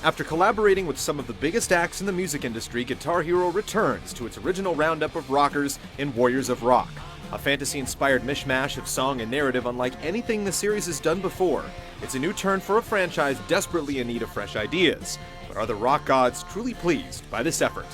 After collaborating with some of the biggest acts in the music industry, Guitar Hero returns to its original roundup of rockers in Warriors of Rock, a fantasy-inspired mishmash of song and narrative unlike anything the series has done before. It's a new turn for a franchise desperately in need of fresh ideas. But are the rock gods truly pleased by this effort?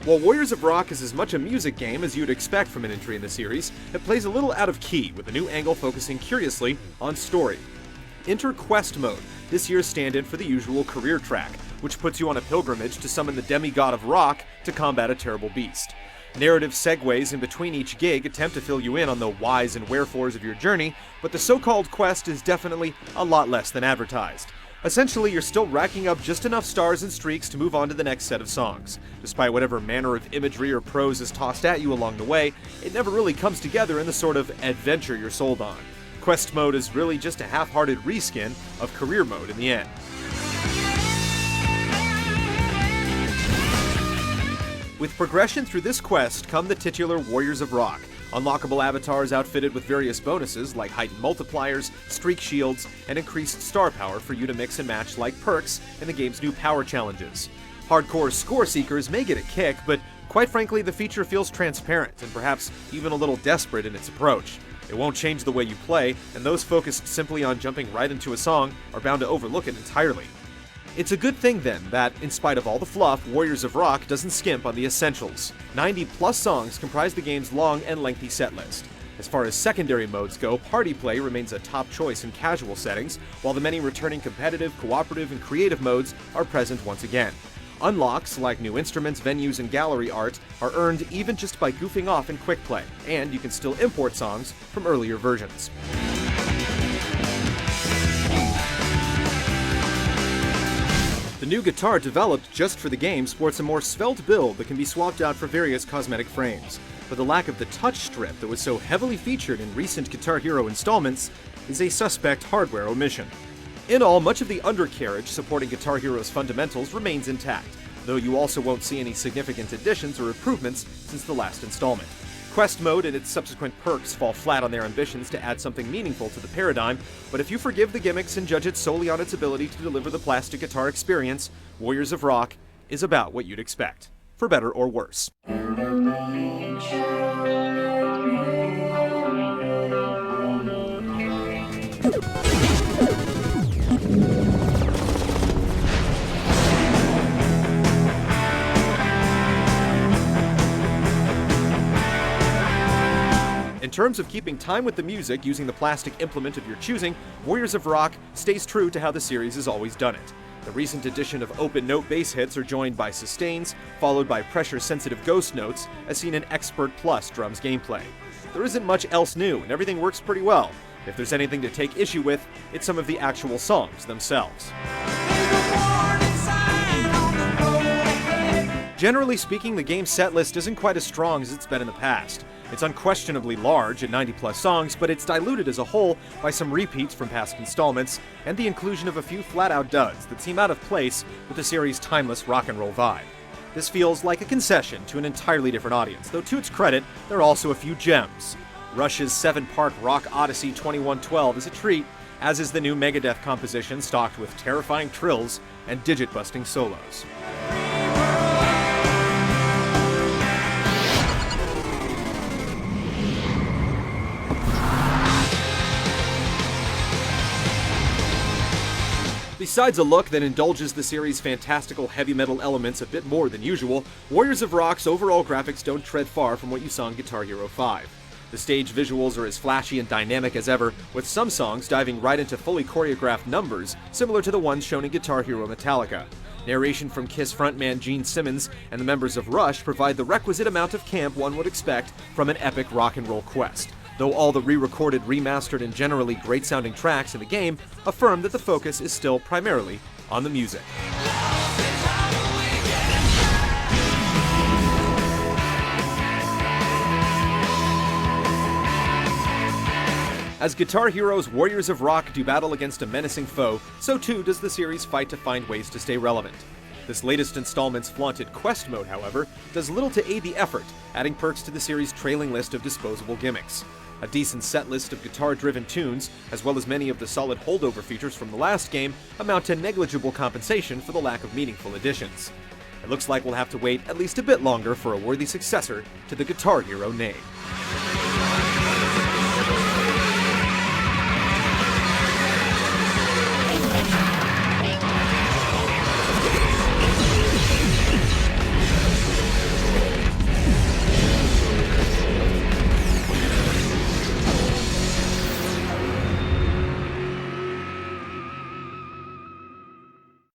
While Warriors of Rock is as much a music game as you'd expect from an entry in the series, it plays a little out of key with a new angle focusing curiously on story. Enter Quest Mode, this year's stand-in for the usual career track, which puts you on a pilgrimage to summon the demigod of rock to combat a terrible beast. Narrative segues in between each gig attempt to fill you in on the whys and wherefores of your journey, but the so-called quest is definitely a lot less than advertised. Essentially, you're still racking up just enough stars and streaks to move on to the next set of songs. Despite whatever manner of imagery or prose is tossed at you along the way, it never really comes together in the sort of adventure you're sold on. Quest Mode is really just a half-hearted reskin of Career Mode in the end. With progression through this quest come the titular Warriors of Rock, unlockable avatars outfitted with various bonuses like heightened multipliers, streak shields, and increased star power for you to mix and match like perks in the game's new power challenges. Hardcore score seekers may get a kick, but quite frankly the feature feels transparent and perhaps even a little desperate in its approach. It won't change the way you play, and those focused simply on jumping right into a song are bound to overlook it entirely. It's a good thing then that, in spite of all the fluff, Warriors of Rock doesn't skimp on the essentials. 90+ songs comprise the game's long and lengthy setlist. As far as secondary modes go, party play remains a top choice in casual settings, while the many returning competitive, cooperative, and creative modes are present once again. Unlocks, like new instruments, venues, and gallery art, are earned even just by goofing off in quick play, and you can still import songs from earlier versions. The new guitar developed just for the game sports a more svelte build that can be swapped out for various cosmetic frames, but the lack of the touch strip that was so heavily featured in recent Guitar Hero installments is a suspect hardware omission. In all, much of the undercarriage supporting Guitar Hero's fundamentals remains intact, though you also won't see any significant additions or improvements since the last installment. Quest Mode and its subsequent perks fall flat on their ambitions to add something meaningful to the paradigm, but if you forgive the gimmicks and judge it solely on its ability to deliver the plastic guitar experience, Warriors of Rock is about what you'd expect, for better or worse. In terms of keeping time with the music using the plastic implement of your choosing, Warriors of Rock stays true to how the series has always done it. The recent addition of open note bass hits are joined by sustains, followed by pressure-sensitive ghost notes, as seen in Expert Plus drums gameplay. There isn't much else new, and everything works pretty well. If there's anything to take issue with, it's some of the actual songs themselves. Generally speaking, the game's setlist isn't quite as strong as it's been in the past. It's unquestionably large at 90+ songs, but it's diluted as a whole by some repeats from past installments and the inclusion of a few flat-out duds that seem out of place with the series' timeless rock and roll vibe. This feels like a concession to an entirely different audience, though to its credit, there are also a few gems. Rush's 7-part rock odyssey 2112 is a treat, as is the new Megadeth composition stocked with terrifying trills and digit-busting solos. Besides a look that indulges the series' fantastical heavy metal elements a bit more than usual, Warriors of Rock's overall graphics don't tread far from what you saw in Guitar Hero 5. The stage visuals are as flashy and dynamic as ever, with some songs diving right into fully choreographed numbers, similar to the ones shown in Guitar Hero Metallica. Narration from Kiss frontman Gene Simmons and the members of Rush provide the requisite amount of camp one would expect from an epic rock and roll quest, though all the re-recorded, remastered, and generally great-sounding tracks in the game affirm that the focus is still primarily on the music. As Guitar Hero's Warriors of Rock do battle against a menacing foe, so too does the series fight to find ways to stay relevant. This latest installment's flaunted Quest mode, however, does little to aid the effort, adding perks to the series' trailing list of disposable gimmicks. A decent set list of guitar-driven tunes, as well as many of the solid holdover features from the last game, amount to negligible compensation for the lack of meaningful additions. It looks like we'll have to wait at least a bit longer for a worthy successor to the Guitar Hero name.